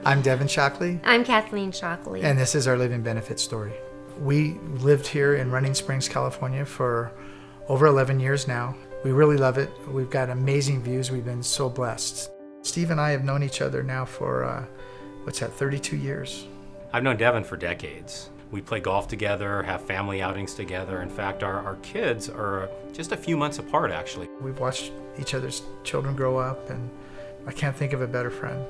I'm Devin Shockley. I'm Kathleen Shockley. And this is our living benefit story. We lived here in Running Springs, California for over 11 years now. We really love it. We've got amazing views. We've been so blessed. Steve and I have known each other now for, 32 years. I've known Devin for decades. We play golf together, have family outings together. In fact, our kids are just a few months apart, actually. We've watched each other's children grow up, and I can't think of a better friend.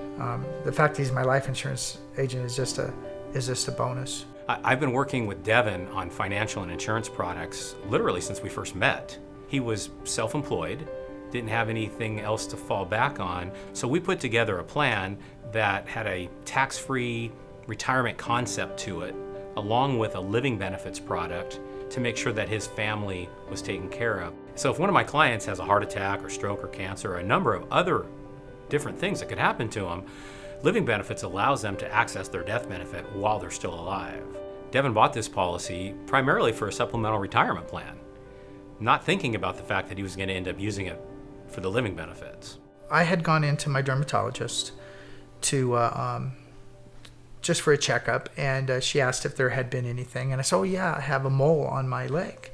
The fact that he's my life insurance agent is just a bonus. I've been working with Devin on financial and insurance products literally since we first met. He was self-employed, didn't have anything else to fall back on, so we put together a plan that had a tax-free retirement concept to it, along with a living benefits product to make sure that his family was taken care of. So if one of my clients has a heart attack or stroke or cancer or a number of other different things that could happen to them, living benefits allows them to access their death benefit while they're still alive. Devin bought this policy primarily for a supplemental retirement plan, not thinking about the fact that he was going to end up using it for the living benefits. I had gone into my dermatologist to just for a checkup, and she asked if there had been anything, and I said, oh yeah, I have a mole on my leg.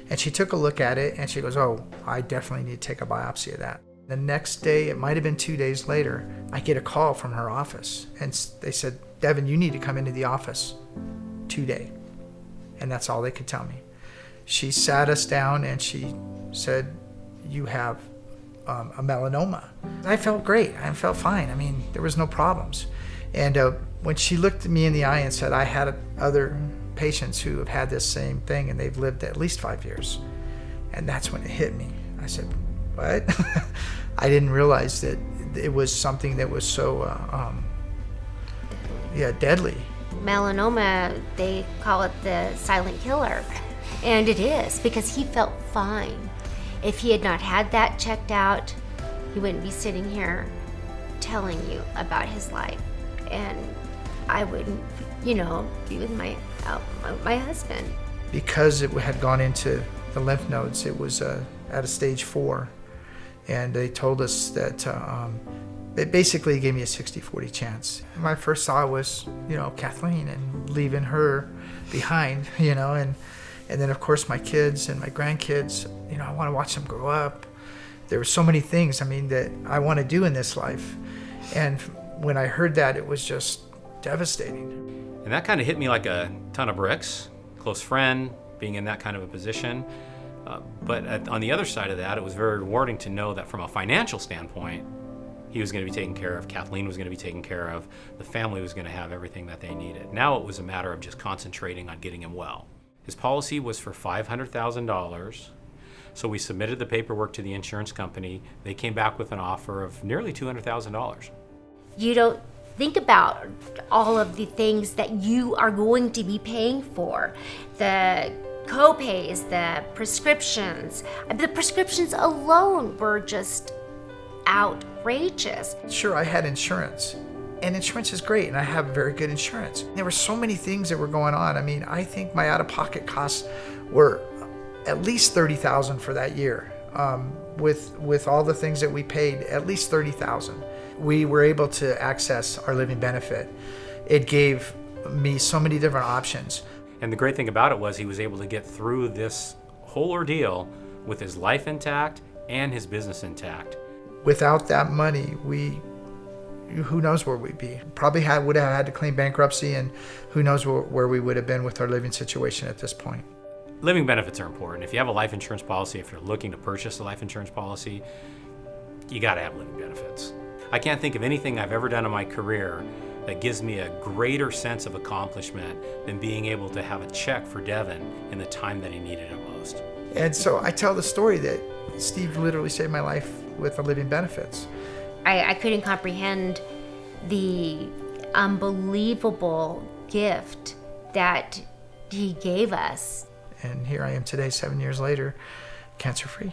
And she took a look at it, and she goes, oh, I definitely need to take a biopsy of that. The next day, it might have been 2 days later, I get a call from her office, and they said, Devin, you need to come into the office today. And that's all they could tell me. She sat us down and she said, you have a melanoma. I felt great. I felt fine. I mean, there was no problems. And when she looked me in the eye and said, I had other patients who have had this same thing and they've lived at least 5 years. And that's when it hit me. I said, what? I didn't realize that it was something that was so, deadly. Melanoma, they call it the silent killer. And it is, because he felt fine. If he had not had that checked out, he wouldn't be sitting here telling you about his life. And I wouldn't, be with my husband. Because it had gone into the lymph nodes, it was at a stage 4. And they told us that it basically gave me a 60-40 chance. My first thought was, Kathleen and leaving her behind, and then of course my kids and my grandkids, I want to watch them grow up. There were so many things, that I want to do in this life. And when I heard that, it was just devastating. And that kind of hit me like a ton of bricks. Close friend, being in that kind of a position. But on the other side of that, it was very rewarding to know that from a financial standpoint, he was going to be taken care of, Kathleen was going to be taken care of, the family was going to have everything that they needed. Now it was a matter of just concentrating on getting him well. His policy was for $500,000, so we submitted the paperwork to the insurance company. They came back with an offer of nearly $200,000. You don't think about all of the things that you are going to be paying for. The co-pays, the prescriptions. The prescriptions alone were just outrageous. Sure, I had insurance, and insurance is great, and I have very good insurance. There were so many things that were going on. I think my out-of-pocket costs were at least $30,000 for that year. With all the things that we paid, at least $30,000. We were able to access our living benefit. It gave me so many different options. And the great thing about it was he was able to get through this whole ordeal with his life intact and his business intact. Without that money, who knows where we'd be. Probably would have had to claim bankruptcy, and who knows where we would have been with our living situation at this point. Living benefits are important. If you have a life insurance policy, if you're looking to purchase a life insurance policy, you gotta have living benefits. I can't think of anything I've ever done in my career that gives me a greater sense of accomplishment than being able to have a check for Devin in the time that he needed it most. And so I tell the story that Steve literally saved my life with the living benefits. I couldn't comprehend the unbelievable gift that he gave us. And here I am today, 7 years later, cancer-free.